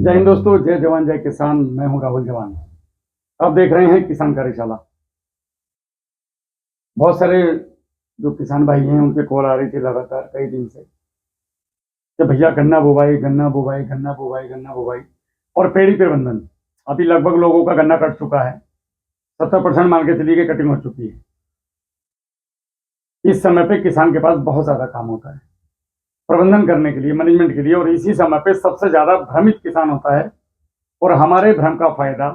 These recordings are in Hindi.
जय हिंद दोस्तों, जय जवान जय किसान। मैं हूं राहुल जवान। आप देख रहे हैं किसान कार्यशाला। बहुत सारे जो किसान भाई हैं उनके कॉल आ रही थी लगातार कई दिन से कि भैया गन्ना बुवाई, गन्ना बुवाई, गन्ना बुवाई, गन्ना बुवाई और पेड़ी पे बंधन। अभी लगभग लोगों का गन्ना कट चुका है। 70% मान के चलिए कि कटिंग हो चुकी है। इस समय पे किसान के पास बहुत ज्यादा काम होता है प्रबंधन करने के लिए, मैनेजमेंट के लिए, और इसी समय पे सबसे ज्यादा भ्रमित किसान होता है और हमारे भ्रम का फायदा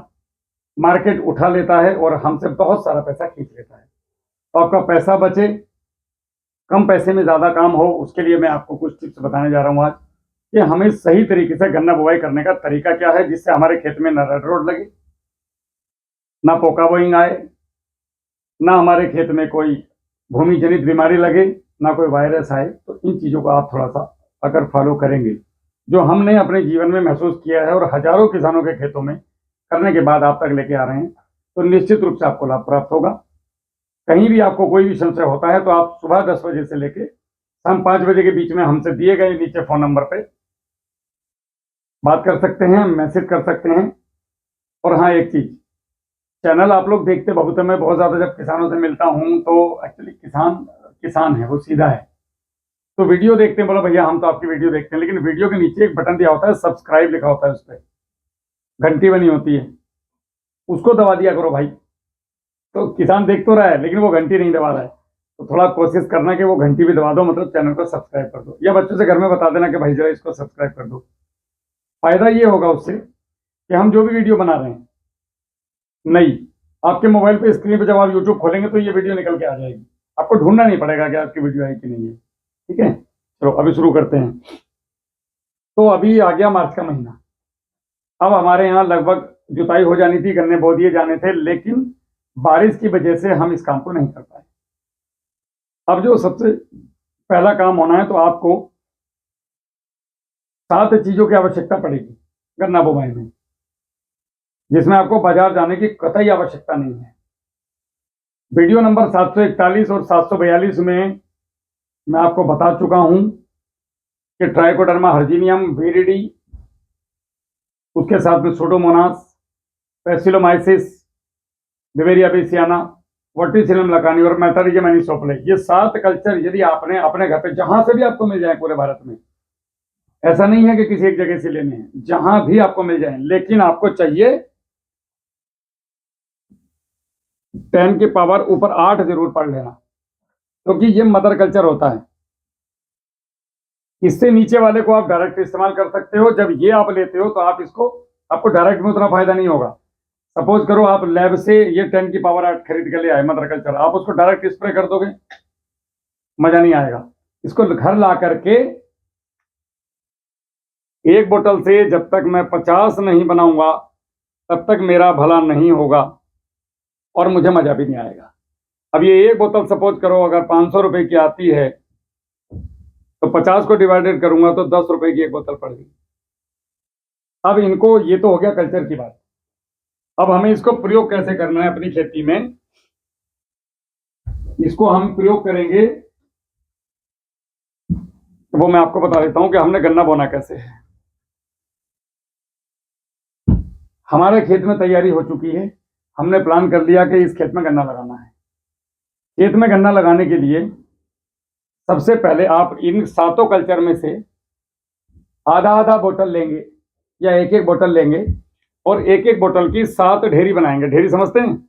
मार्केट उठा लेता है और हमसे बहुत सारा पैसा खींच लेता है। तो आपका पैसा बचे, कम पैसे में ज्यादा काम हो, उसके लिए मैं आपको कुछ टिप्स बताने जा रहा हूं आज कि हमें सही तरीके से गन्ना बुवाई करने का तरीका क्या है, जिससे हमारे खेत में ना रेड रोड लगे, ना पोका बोइंग आए, ना हमारे खेत में कोई भूमि जनित बीमारी लगे, ना कोई वायरस आए। तो इन चीजों को आप थोड़ा सा अगर फॉलो करेंगे, जो हमने अपने जीवन में महसूस किया है और हजारों किसानों के खेतों में करने के बाद आप तक लेके आ रहे हैं, तो निश्चित रूप से आपको लाभ प्राप्त होगा। कहीं भी आपको कोई भी संशय होता है तो आप सुबह 10 बजे से लेके शाम 5 बजे के बीच में हमसे दिए गए नीचे फोन नंबर पे बात कर सकते हैं, मैसेज कर सकते हैं। और हाँ, एक चीज, चैनल आप लोग देखते बहुत है। मैं बहुत ज्यादा जब किसानों से मिलता हूं तो एक्चुअली किसान है, वो सीधा है, तो वीडियो देखते हैं, बोला भैया हम तो आपकी वीडियो देखते हैं, लेकिन वीडियो के नीचे एक बटन दिया होता है, सब्सक्राइब लिखा होता है, उस पर घंटी बनी होती है, उसको दबा दिया करो भाई। तो किसान देख तो रहा है लेकिन वो घंटी नहीं दबा रहा है, तो थोड़ा कोशिश करना कि वो घंटी भी दबा दो, मतलब चैनल को सब्सक्राइब कर दो, या बच्चों से घर में बता देना कि भाई जरा इसको सब्सक्राइब कर दो। फायदा ये होगा उससे कि हम जो भी वीडियो बना रहे हैं नई, आपके मोबाइल पे स्क्रीन पे जब आप यूट्यूब खोलेंगे तो ये वीडियो निकल के आ जाएगी। आपको ढूंढना नहीं पड़ेगा कि आपकी वीडियो है कि नहीं है। ठीक है, चलो अभी शुरू करते हैं। तो अभी आ गया मार्च का महीना। अब हमारे यहाँ लगभग जुताई हो जानी थी, गन्ने बो दिए जाने थे, लेकिन बारिश की वजह से हम इस काम को नहीं कर पाए। अब जो सबसे पहला काम होना है, तो आपको 7 चीजों की आवश्यकता पड़ेगी गन्ना बुवाई में, जिसमें आपको बाजार जाने की कतई आवश्यकता नहीं है। वीडियो नंबर 741 और 742 में मैं आपको बता चुका हूं कि ट्राइकोडर्मा हर्जिनियम विरिडी, उसके साथ में सूडोमोनास, पैसिलोमाइसिस, बिवेरिया बेसियाना, वर्टिसिलम लकानी और मेटारिजियम एनिसोप्ले, ये 7 कल्चर यदि आपने अपने घर पे जहां से भी आपको मिल जाए पूरे भारत में, ऐसा नहीं है कि किसी एक जगह से लेने हैं, जहां भी आपको मिल जाए, लेकिन आपको चाहिए 10 की पावर ऊपर 8 जरूर पढ़ लेना, क्योंकि ये मदर कल्चर होता है। इससे नीचे वाले को आप डायरेक्ट इस्तेमाल कर सकते हो। जब ये आप लेते हो तो आपको डायरेक्ट में उतना फायदा नहीं होगा। सपोज करो आप लैब से ये 10 की पावर 8 खरीद के ले आए मदर कल्चर, आप उसको डायरेक्ट स्प्रे कर दोगे, मजा नहीं आएगा। इसको घर ला करके एक बोतल से जब तक मैं 50 नहीं बनाऊंगा तब तक मेरा भला नहीं होगा और मुझे मजा भी नहीं आएगा। अब ये एक बोतल सपोज करो अगर 500 रुपए की आती है, तो 50 को डिवाइडेड करूंगा तो 10 रुपए की एक बोतल पड़ गई। अब इनको, ये तो हो गया कल्चर की बात। अब हमें इसको प्रयोग कैसे करना है अपनी खेती में, इसको हम प्रयोग करेंगे तो वो मैं आपको बता देता हूं कि हमने गन्ना बोना कैसे है। हमारे खेत में तैयारी हो चुकी है, हमने प्लान कर लिया कि इस खेत में गन्ना लगाना है। खेत में गन्ना लगाने के लिए सबसे पहले आप इन 7 कल्चर में से आधा आधा बोतल लेंगे या एक एक बोतल लेंगे और एक एक बोतल की 7 ढेरी बनाएंगे। ढेरी समझते हैं?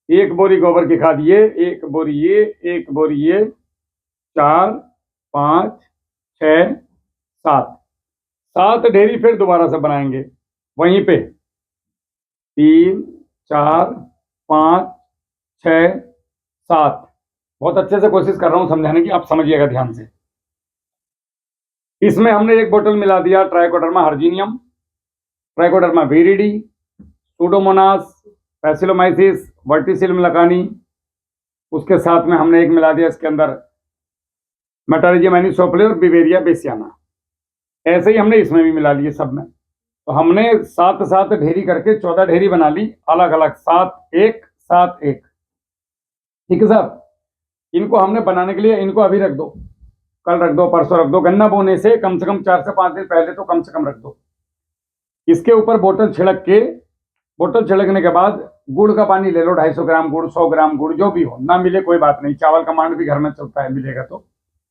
1 बोरी गोबर की खाद ये, 1 बोरी ये, 1 बोरी ये, 4, 5, 6, 7, 7 ढेरी फिर दोबारा से बनाएंगे वहीं पे। 3, 4, 5, 6, 7। बहुत अच्छे से कोशिश कर रहा हूं समझाने की, आप समझिएगा ध्यान से। इसमें हमने 1 बोतल मिला दिया ट्राइकोडर्मा हर्जिनियम, ट्राइकोडर्मा विरिडी, सूडोमोनास, पैसिलोमाइसिस, वर्टिसिलम लकानी। उसके साथ में हमने एक मिला दिया इसके अंदर मेटारिजियम एनिसोप्ले और बिवेरिया बेसियाना। ऐसे ही हमने इसमें भी मिला लिए सब में। तो हमने 7 ढेरी करके 14 ढेरी बना ली अलग अलग, 7 1 7 1। ठीक है साहब, इनको हमने बनाने के लिए, इनको अभी रख दो, कल रख दो, परसों रख दो। गन्ना बोने से कम 4 से 5 दिन पहले तो कम से कम रख दो। इसके ऊपर बोतल छिड़कने के बाद गुड़ का पानी ले लो, 250 ग्राम गुड़, 100 ग्राम गुड़, जो भी हो, ना मिले कोई बात नहीं, चावल का मांड भी घर में चलता है, मिलेगा तो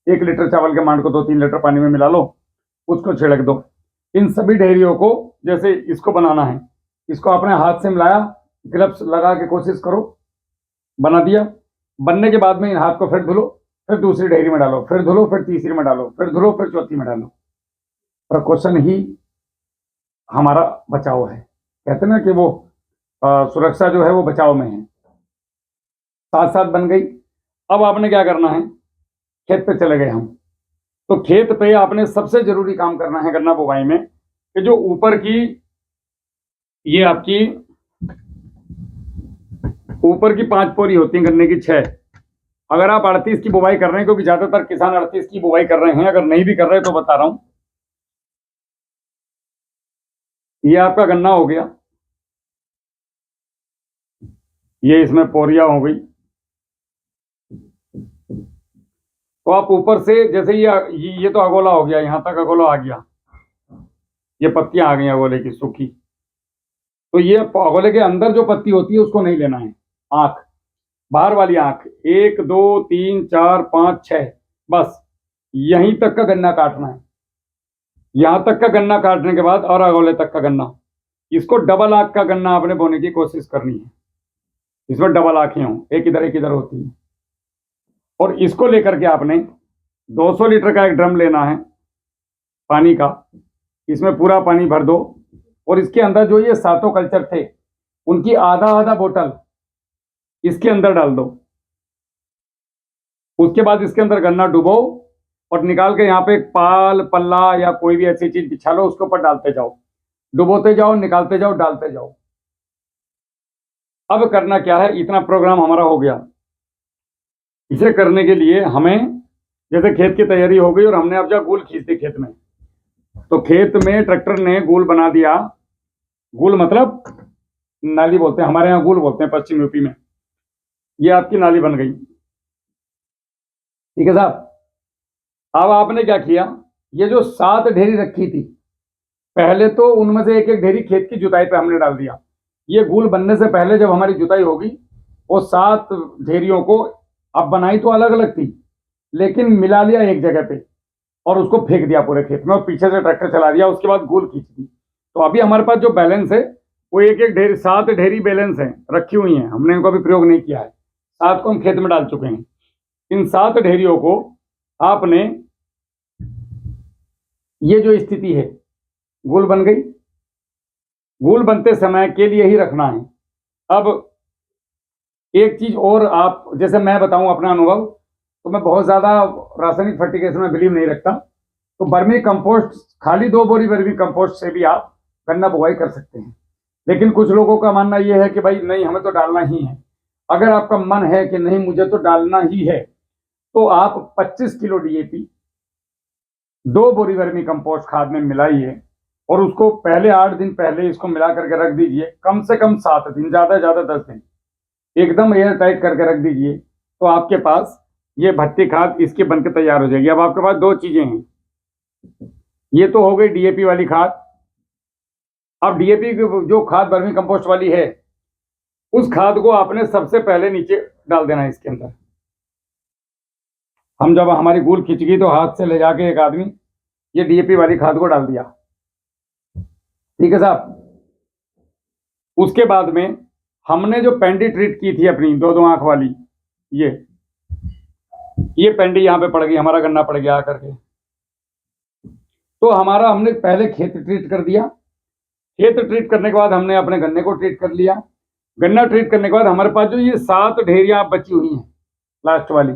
1 लीटर चावल के मांड को 2-3 लीटर पानी में मिला लो, उसको छिड़क दो। इन सभी ढेरियों को, जैसे इसको बनाना है, इसको अपने हाथ से मिलाया, ग्लव्स लगा के कोशिश करो, बना दिया। बनने के बाद में इन हाथ को फिर धुलो, फिर दूसरी ढेरी में डालो, फिर धुलो, फिर तीसरी में डालो, फिर धुलो, फिर चौथी में डालो। प्रिकॉशन ही हमारा बचाव है। कहते हैं ना कि वो सुरक्षा जो है वो बचाव में है। साथ साथ बन गई। अब आपने क्या करना है, खेत पे चले गए हम, तो खेत पे आपने सबसे जरूरी काम करना है गन्ना बुवाई में, कि जो ऊपर की ये आपकी ऊपर की 5 पोरी होती है गन्ने की, 6, अगर आप 38 की बुवाई कर रहे हैं, क्योंकि ज्यादातर किसान 38 की बुवाई कर रहे हैं, अगर नहीं भी कर रहे तो बता रहा हूं, ये आपका गन्ना हो गया, ये इसमें पोरिया हो गई। तो आप ऊपर से, जैसे ये तो अगोला हो गया, यहां तक अगोला आ गया, ये पत्तियां आ गई अगोले की सूखी, तो ये अगोले के अंदर जो पत्ती होती है उसको नहीं लेना है, आंख, बाहर वाली आंख, 1 2 3 4 5 6, बस यहीं तक का गन्ना काटना है। यहां तक का गन्ना काटने के बाद और अगोले तक का गन्ना, इसको डबल आंख का गन्ना आपने बोने की कोशिश करनी है, इसमें डबल आंखें हों, एक इधर होती है। और इसको लेकर के आपने 200 लीटर का एक ड्रम लेना है पानी का, इसमें पूरा पानी भर दो, और इसके अंदर जो ये सातों कल्चर थे उनकी आधा आधा बोतल इसके अंदर डाल दो। उसके बाद इसके अंदर गन्ना डुबो और निकाल के यहाँ पे एक पाल, पल्ला या कोई भी ऐसी चीज बिछा लो, उसके ऊपर डालते जाओ, डुबोते जाओ, निकालते जाओ, डालते जाओ। अब करना क्या है, इतना प्रोग्राम हमारा हो गया। इसे करने के लिए हमें, जैसे खेत की तैयारी हो गई और हमने अब जा गूल खींच दी खेत में, तो खेत में ट्रैक्टर ने गूल बना दिया। गूल मतलब नाली बोलते हैं, हमारे यहाँ गूल बोलते हैं पश्चिम यूपी में। ये आपकी नाली बन गई, ठीक है साहब। अब आपने क्या किया, ये जो 7 ढेरी रखी थी, पहले तो उनमें से एक एक ढेरी खेत की जुताई पे हमने डाल दिया। ये गूल बनने से पहले जब हमारी जुताई होगी, वो 7 ढेरियों को, अब बनाई तो अलग अलग थी लेकिन मिला लिया एक जगह पे और उसको फेंक दिया पूरे खेत में, और पीछे से ट्रैक्टर चला दिया, उसके बाद गूल खींच दी। तो अभी हमारे पास जो बैलेंस है वो एक एक ढेरी, 7 ढेरी बैलेंस है, रखी हुई हैं, हमने इनको अभी प्रयोग नहीं किया है, 7 को हम खेत में डाल चुके हैं। इन 7 ढेरियों को आपने, ये जो स्थिति है, गूल बन गई, गूल बनते समय के लिए ही रखना है। अब एक चीज और, आप, जैसे मैं बताऊं अपना अनुभव, तो मैं बहुत ज्यादा रासायनिक फर्टिलाइजेशन में बिलीव नहीं रखता, तो वर्मी कंपोस्ट, खाली 2 बोरी वर्मी कंपोस्ट से भी आप गन्ना बुवाई कर सकते हैं। लेकिन कुछ लोगों का मानना यह है कि भाई नहीं, हमें तो डालना ही है। अगर आपका मन है कि नहीं मुझे तो डालना ही है, तो आप 25 किलो डीएपी 2 बोरी वर्मी कंपोस्ट खाद में मिलाइए और उसको पहले 8 दिन पहले इसको मिला करके रख दीजिए, कम से कम 7 दिन, ज्यादा से ज्यादा 10 दिन, एकदम एयर टाइट करके रख दीजिए। तो आपके पास ये भट्टी खाद इसके बनकर तैयार हो जाएगी। अब आपके पास 2 चीजें हैं, ये तो हो गई डीएपी वाली खाद। अब डीएपी जो खाद वर्मी कंपोस्ट वाली है, उस खाद को आपने सबसे पहले नीचे डाल देना है इसके अंदर। हम जब हमारी गूल खिंच गई तो हाथ से ले जाके एक आदमी ये डीएपी वाली खाद को डाल दिया, ठीक है साहब। उसके बाद में हमने जो पेंडी ट्रीट की थी अपनी 2-2 आंख वाली, ये पेंडी यहां पे पड़ गई, हमारा गन्ना पड़ गया आकर के। तो हमारा, हमने पहले खेत ट्रीट कर दिया, खेत ट्रीट करने के बाद हमने अपने गन्ने को ट्रीट कर लिया। गन्ना ट्रीट करने के बाद हमारे पास जो ये 7 ढेरियां बची हुई हैं लास्ट वाली,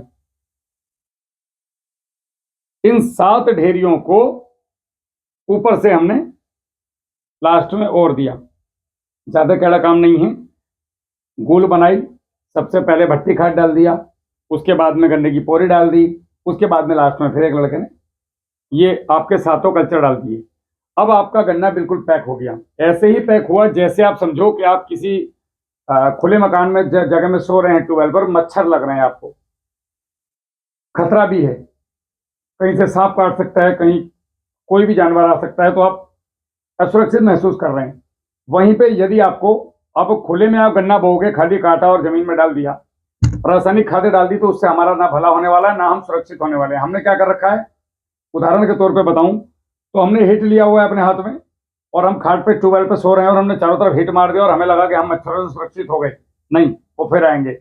इन 7 ढेरियों को ऊपर से हमने लास्ट में और दिया। ज्यादा कैड़ा काम नहीं है। गूल बनाई, सबसे पहले भट्टी खाद डाल दिया, उसके बाद में गन्ने की पोरी डाल दी, उसके बाद में लास्ट में फिर एक लड़के ने ये आपके 7 कल्चर डाल दिए। अब आपका गन्ना बिल्कुल पैक हो गया। ऐसे ही पैक हुआ जैसे आप समझो कि आप किसी खुले मकान में जगह में सो रहे हैं, ट्यूबवेल पर मच्छर लग रहे हैं, आपको खतरा भी है, कहीं से सांप काट सकता है, कहीं कोई भी जानवर आ सकता है, तो आप असुरक्षित महसूस कर रहे हैं। वहीं पे यदि आपको अब खुले में आप गन्ना बोओगे, खाली काटा और जमीन में डाल दिया, रासायनिक खादें डाल दी, तो उससे हमारा ना भला होने वाला है, ना हम सुरक्षित होने वाले हैं। हमने क्या कर रखा है, उदाहरण के तौर पे बताऊं तो हमने हिट लिया हुआ है अपने हाथ में, और हम खाट पे ट्यूबवेल पे सो रहे हैं, और हमने चारों तरफ हिट मार दिया और हमें लगा कि हम मच्छरों से सुरक्षित हो गए। नहीं, वो फिर आएंगे।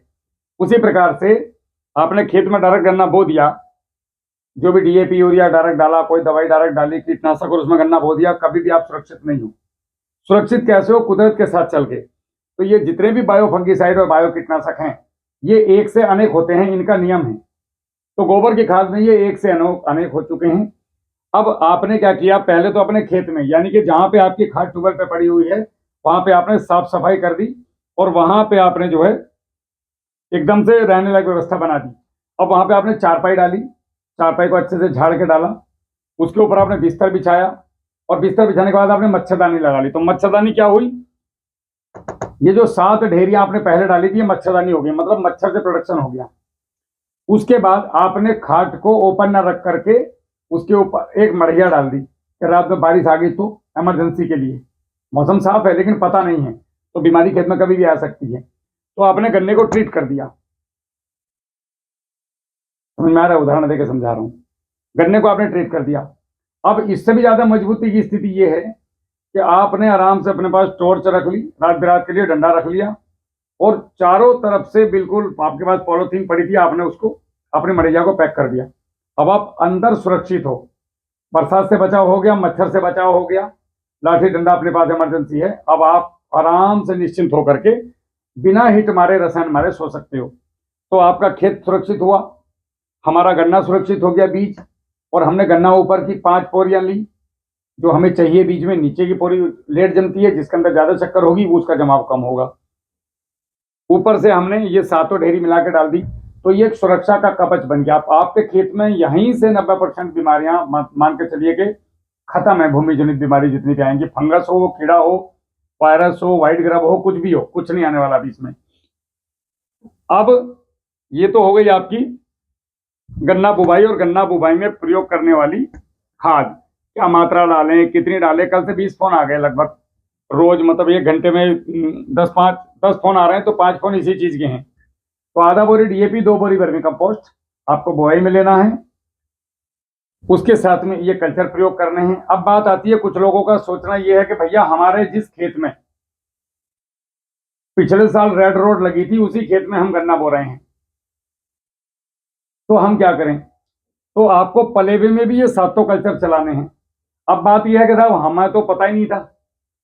उसी प्रकार से आपने खेत में डायरेक्ट गन्ना बो दिया, जो भी डीएपी यूरिया डायरेक्ट डाला, कोई दवाई डायरेक्ट डाली, कीटनाशक, और उसमें गन्ना बो दिया, कभी भी आप सुरक्षित नहीं हो। सुरक्षित कैसे हो? कुदरत के साथ चल के। तो ये जितने भी बायो फंगिसाइड और बायो कीटनाशक हैं, ये एक से अनेक होते हैं, इनका नियम है। तो गोबर की खाद में ये एक से अनेक हो चुके हैं। अब आपने क्या किया, पहले तो अपने खेत में, यानी कि जहां पे आपकी खाद ट्यूबवेल पे पड़ी हुई है, वहां पे आपने साफ सफाई कर दी, और वहां पे आपने जो है एकदम से रहने लायक व्यवस्था बना दी। अब वहां पे आपने चारपाई डाली, चारपाई को अच्छे से झाड़ के डाला, उसके ऊपर आपने बिस्तर बिछाया, और बिस्तर बिछाने के बाद आपने मच्छरदानी लगा ली। तो मच्छरदानी क्या हुई, ये जो 7 ढेरियां आपने पहले डाली थी, ये मच्छरदानी हो गई, मतलब मच्छर से प्रोटेक्शन हो गया। उसके बाद आपने खाट को ओपन न रख करके उसके ऊपर एक मढ़िया डाल दी कि रात में बारिश आ गई तो इमरजेंसी के लिए, मौसम साफ है लेकिन पता नहीं है, तो बीमारी खेत में कभी भी आ सकती है। तो आपने गन्ने को ट्रीट कर दिया। समझ में आ रहा है? उदाहरण देकर समझा रहा हूं। गन्ने को आपने ट्रीट कर दिया। अब इससे भी ज्यादा मजबूती की स्थिति यह है कि आपने आराम से अपने पास टॉर्च रख ली, रात बिरात के लिए डंडा रख लिया, और चारों तरफ से बिल्कुल आपके पास पॉलिथीन पड़ी थी, आपने उसको अपनी मड़ैया को पैक कर दिया। अब आप अंदर सुरक्षित हो, बरसात से बचाव हो गया, मच्छर से बचाव हो गया, लाठी डंडा अपने पास इमरजेंसी है। अब आप आराम से निश्चिंत होकर के बिना हिट मारे, रसायन मारे सो सकते हो। तो आपका खेत सुरक्षित हुआ, हमारा गन्ना सुरक्षित हो गया बीज, और हमने गन्ना ऊपर की 5 पोरियां ली जो हमें चाहिए बीज में, नीचे की पोरी लेट जमती है, जिसके अंदर ज्यादा शक्कर होगी वो उसका जमाव कम होगा। ऊपर से हमने ये 7 ढेरी मिला के डाल दी, तो ये एक सुरक्षा का कवच बन गया। आपके खेत में यहीं से 90% बीमारियां मान के चलिए कि खत्म है। भूमि जनित बीमारी जितनी भी आएंगी, फंगस हो, कीड़ा हो, वायरस हो, व्हाइट ग्रब हो, कुछ भी हो, कुछ नहीं आने वाला बीच में। अब ये तो हो गई आपकी गन्ना बुवाई, और गन्ना बुवाई में प्रयोग करने वाली खाद, क्या मात्रा डालें, कितनी डालें। कल से 20 फोन आ गए लगभग रोज, मतलब 1 घंटे में 10 फोन आ रहे हैं, तो 5 फोन इसी चीज के हैं। तो आधा बोरी डीएपी, 2 बोरी वर्मी कंपोस्ट आपको बुआई में लेना है, उसके साथ में ये कल्चर प्रयोग करने हैं। अब बात आती है, कुछ लोगों का सोचना ये है कि भैया हमारे जिस खेत में पिछले साल रेड रोड लगी थी, उसी खेत में हम गन्ना बो रहे हैं, तो हम क्या करें। तो आपको पलेवे में भी ये 7 कल्चर चलाने हैं। अब बात यह है कि साहब हमें तो पता ही नहीं था,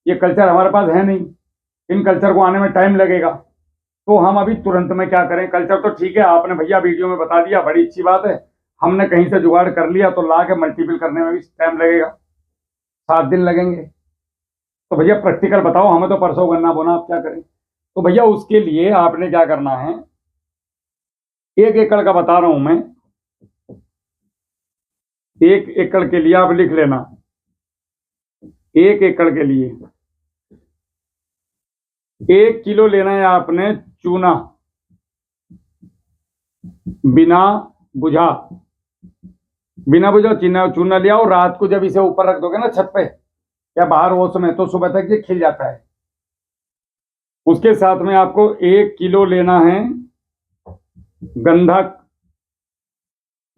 ये कल्चर हमारे पास है नहीं, इन कल्चर को आने में टाइम लगेगा, तो हम अभी तुरंत में क्या करें। कल्चर तो ठीक है, आपने भैया वीडियो में बता दिया, बड़ी अच्छी बात है, हमने कहीं से जुगाड़ कर लिया, तो ला के मल्टीपल करने में भी टाइम लगेगा, 7 दिन लगेंगे। तो भैया प्रैक्टिकल बताओ, हमें तो परसों गन्ना बोना, आप क्या करें। तो भैया उसके लिए आपने क्या करना है, 1 एकड़ का बता रहा हूं मैं, 1 एकड़ के लिए आप लिख लेना, 1 एकड़ के लिए 1 किलो लेना है आपने चूना, बिना बुझा, बिना बुझा चूना लिया, और रात को जब इसे ऊपर रख दोगे ना छत पे या बाहर ओस में, तो सुबह तक ये खिल जाता है। उसके साथ में आपको 1 किलो लेना है गंधक।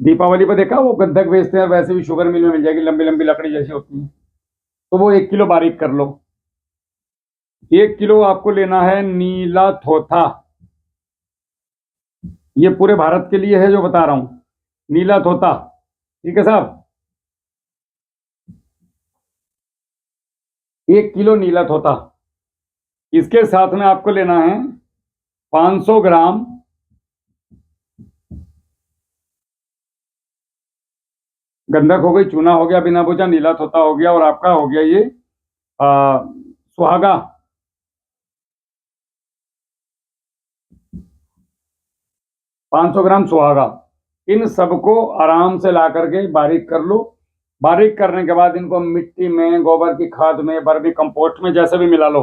दीपावली पर देखा वो गंधक बेचते हैं, वैसे भी शुगर मिल में मिल जाएगी, लंबी लंबी लकड़ी जैसी होती है, तो वो 1 किलो बारीक कर लो। 1 किलो आपको लेना है नीला थोथा, ये पूरे भारत के लिए है जो बता रहा हूं, नीला थोथा, ठीक है साहब। 1 किलो नीला थोथा। इसके साथ में आपको लेना है 500 ग्राम गंधक, हो गई, चूना हो गया बिना बुझा, नीला थोथा हो गया, और आपका हो गया ये सुहागा, 500 ग्राम सुहागा। इन सबको आराम से ला करके बारीक कर लो। बारीक करने के बाद इनको मिट्टी में, गोबर की खाद में, वर्मी कंपोस्ट में, जैसे भी मिला लो।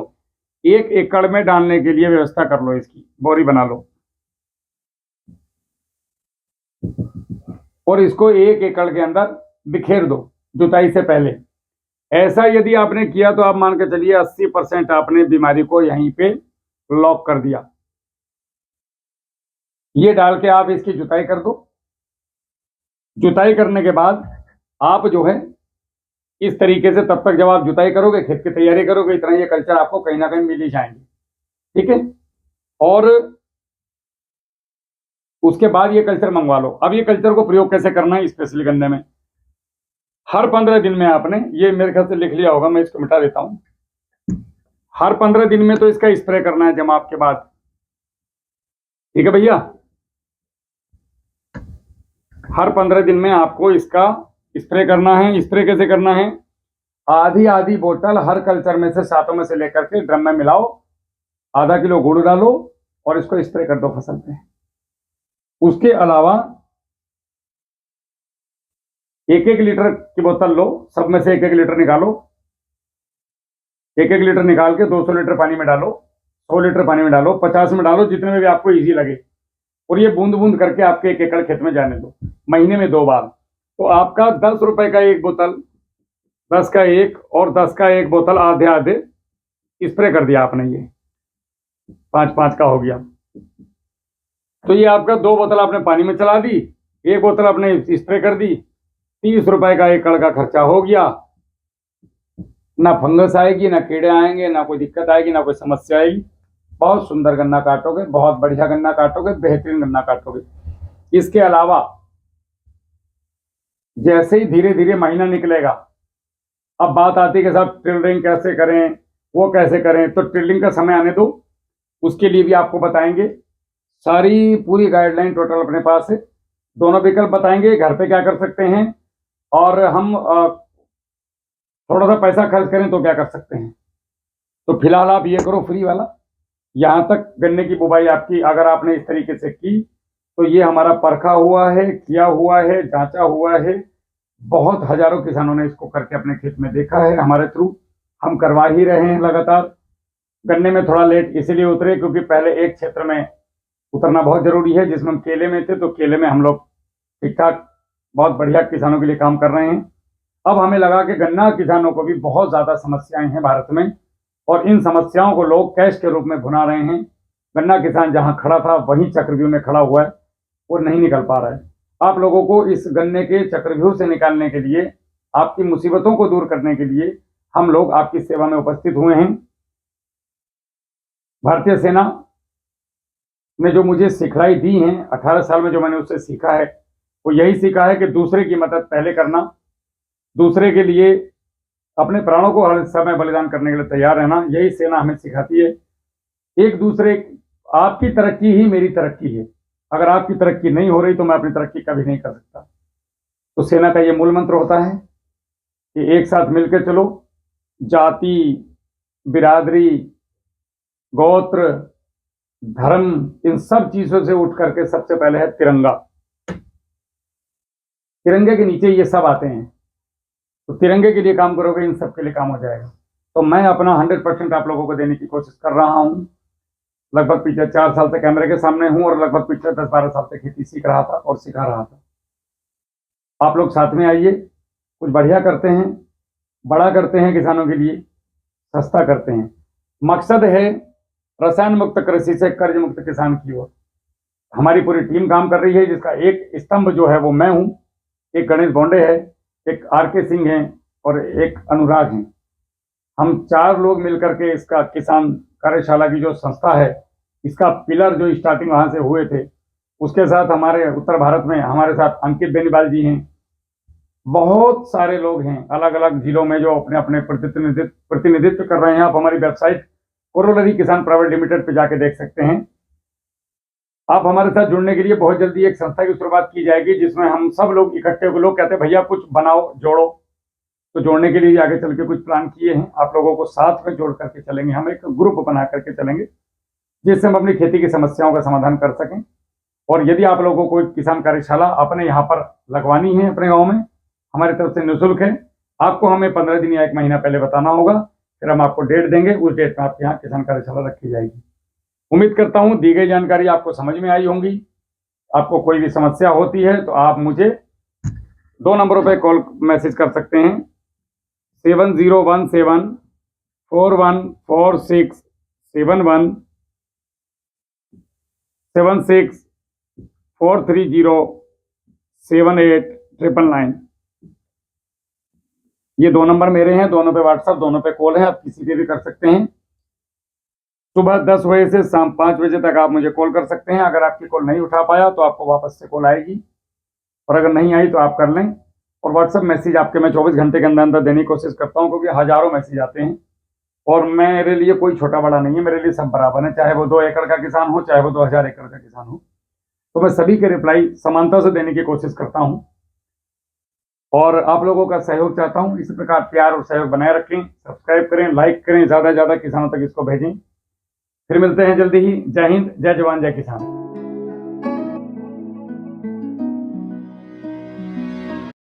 1 एकड़ में डालने के लिए व्यवस्था कर लो, इसकी बोरी बना लो, और इसको 1 एकड़ के अंदर बिखेर दो जुताई से पहले। ऐसा यदि आपने किया तो आप मान के चलिए 80% आपने बीमारी को यहीं पे लॉक कर दिया। ये डाल के आप इसकी जुताई कर दो। जुताई करने के बाद आप जो है इस तरीके से, तब तक जब आप जुताई करोगे, खेत की तैयारी करोगे, इतना ये कल्चर आपको कहीं ना कहीं मिल ही जाएंगे, ठीक है। और उसके बाद ये कल्चर मंगवा लो। अब ये कल्चर को प्रयोग कैसे करना है स्पेशली गन्ने में, हर 15 दिन में आपने, ये मेरे ख्याल से लिख लिया होगा, मैं इसको मिटा देता हूं। हर 15 दिन में तो इसका स्प्रे करना है जमाव के बाद, ठीक है भैया। हर 15 दिन में आपको इसका स्प्रे करना है। स्प्रे कैसे करना है, आधी आधी बोतल हर कल्चर में से, सातों में से लेकर के ड्रम में मिलाओ, आधा किलो गुड़ डालो और इसको स्प्रे कर दो फसल पे। उसके अलावा 1-1 लीटर की बोतल लो, सब में से 1-1 लीटर निकालो। 1-1 लीटर निकाल के 200 लीटर पानी में डालो, 100 लीटर पानी में डालो, 50 में डालो, जितने में भी आपको इजी लगे। और ये बूंद बूंद करके आपके 1 एकड़ खेत में जाने दो, महीने में 2 बार। तो आपका 10 रुपए का एक बोतल, 10 का एक और 10 का एक बोतल आधे आधे स्प्रे कर दिया आपने, ये 5-5 का हो गया। तो ये आपका 2 बोतल आपने पानी में चला दी, 1 बोतल आपने स्प्रे कर दी, 30 रुपए का एकड़ का खर्चा हो गया। ना फंगस आएगी, ना कीड़े आएंगे, ना कोई दिक्कत आएगी, ना कोई समस्या आएगी। बहुत सुंदर गन्ना काटोगे, बहुत बढ़िया गन्ना काटोगे, बेहतरीन गन्ना काटोगे। इसके अलावा जैसे ही धीरे धीरे महीना निकलेगा, अब बात आती है कि साहब टिल्डिंग कैसे करें, वो कैसे करें। तो टिल्डिंग का समय आने दो, उसके लिए भी आपको बताएंगे। सारी पूरी गाइडलाइन टोटल अपने पास है, दोनों विकल्प बताएंगे, घर पे क्या कर सकते हैं, और हम थोड़ा सा पैसा खर्च करें तो क्या कर सकते हैं। तो फिलहाल आप ये करो फ्री वाला। यहां तक गन्ने की बुवाई आपकी अगर आपने इस तरीके से की, तो ये हमारा परखा हुआ है, किया हुआ है, जांचा हुआ है। बहुत हजारों किसानों ने इसको करके अपने खेत में देखा है, हमारे थ्रू हम करवा ही रहे हैं लगातार। गन्ने में थोड़ा लेट इसलिए उतरे क्योंकि पहले एक क्षेत्र में उतरना बहुत जरूरी है, जिसमें हम केले में थे। तो केले में हम लोग ठीक ठाक बहुत बढ़िया किसानों के लिए काम कर रहे हैं। अब हमें लगा कि गन्ना किसानों को भी बहुत ज्यादा समस्याएं हैं भारत में, और इन समस्याओं को लोग कैश के रूप में भुना रहे हैं। गन्ना किसान जहां खड़ा था वहीं चक्रव्यूह में खड़ा हुआ है और नहीं निकल पा रहा है। आप लोगों को इस गन्ने के चक्रव्यूह से निकालने के लिए, आपकी मुसीबतों को दूर करने के लिए हम लोग आपकी सेवा में उपस्थित हुए हैं। भारतीय सेना ने जो मुझे सिखलाई दी है, 18 साल में जो मैंने उससे सीखा है, वो यही सीखा है कि दूसरे की मदद पहले करना, दूसरे के लिए अपने प्राणों को हर समय बलिदान करने के लिए तैयार रहना, यही सेना हमें सिखाती है। एक दूसरे, आपकी तरक्की ही मेरी तरक्की है। अगर आपकी तरक्की नहीं हो रही तो मैं अपनी तरक्की कभी नहीं कर सकता। तो सेना का ये मूल मंत्र होता है कि एक साथ मिलकर चलो। जाति, बिरादरी, गोत्र, धर्म, इन सब चीजों से उठ करके सबसे पहले है तिरंगा। तिरंगे के नीचे ये सब आते हैं। तो तिरंगे के लिए काम करोगे, इन सब के लिए काम हो जाएगा। तो मैं अपना 100% आप लोगों को देने की कोशिश कर रहा हूं। लगभग पिछले 4 साल से कैमरे के सामने हूं और लगभग पिछले 10-12 साल से खेती सीख रहा था और सिखा रहा था। आप लोग साथ में आइए, कुछ बढ़िया करते हैं, बड़ा करते हैं, किसानों के लिए सस्ता करते हैं। मकसद है रसायन मुक्त कृषि से कर्ज मुक्त किसान की ओर। हमारी पूरी टीम काम कर रही है, जिसका एक स्तंभ जो है वो मैं हूं, एक गणेश बोंडे है, एक आर.के. सिंह है और एक अनुराग हैं। हम 4 लोग मिलकर के इसका किसान कार्यशाला की जो संस्था है, इसका पिलर जो स्टार्टिंग वहां से हुए थे, उसके साथ हमारे उत्तर भारत में हमारे साथ अंकित बेनीवाल जी हैं। बहुत सारे लोग हैं अलग अलग जिलों में जो अपने अपने प्रतिनिधित्व कर रहे हैं। आप हमारी वेबसाइट कोरोलरी किसान प्राइवेट लिमिटेड पे जाके देख सकते हैं। आप हमारे साथ जुड़ने के लिए बहुत जल्दी एक संस्था की शुरुआत की जाएगी, जिसमें हम सब लोग इकट्ठे हो। लोग कहते हैं भैया कुछ बनाओ, जोड़ो। तो जोड़ने के लिए आगे चल के कुछ प्लान किए हैं, आप लोगों को साथ में जोड़ करके चलेंगे। हम एक ग्रुप बना करके चलेंगे, जिससे हम अपनी खेती की समस्याओं का समाधान कर सकें। और यदि आप लोगों को किसान कार्यशाला अपने यहाँ पर लगवानी है अपने गाँव में, हमारी तरफ से निःशुल्क है। आपको हमें 15 दिन या 1 महीना पहले बताना होगा, फिर हम आपको डेट देंगे। उस डेट में आपके यहाँ किसान कार्यशाला रखी जाएगी। उम्मीद करता हूँ दी गई जानकारी आपको समझ में आई होंगी। आपको कोई भी समस्या होती है तो आप मुझे 2 नंबरों पर कॉल मैसेज कर सकते हैं। 7016414671 ये 2 नंबर मेरे हैं, दोनों पे व्हाट्सएप, दोनों पे कॉल है, आप किसी पे भी कर सकते हैं। सुबह 10 बजे से शाम 5 बजे तक आप मुझे कॉल कर सकते हैं। अगर आपकी कॉल नहीं उठा पाया तो आपको वापस से कॉल आएगी, और अगर नहीं आई तो आप कर लें। और व्हाट्सएप मैसेज आपके मैं 24 घंटे के अंदर अंदर देने की कोशिश करता हूँ, क्योंकि हज़ारों मैसेज आते हैं और मेरे लिए कोई छोटा बड़ा नहीं है, मेरे लिए सब बराबर है, चाहे वो 2 एकड़ का किसान हो, चाहे वो 2000 एकड़ का किसान हो। तो मैं सभी के रिप्लाई समानता से देने की कोशिश करता हूँ और आप लोगों का सहयोग चाहता हूँ। इसी प्रकार प्यार और सहयोग बनाए रखें, सब्सक्राइब करें, लाइक करें, ज़्यादा से ज़्यादा किसानों तक इसको भेजें। फिर मिलते हैं जल्दी ही। जय हिंद, जय जवान, जय किसान।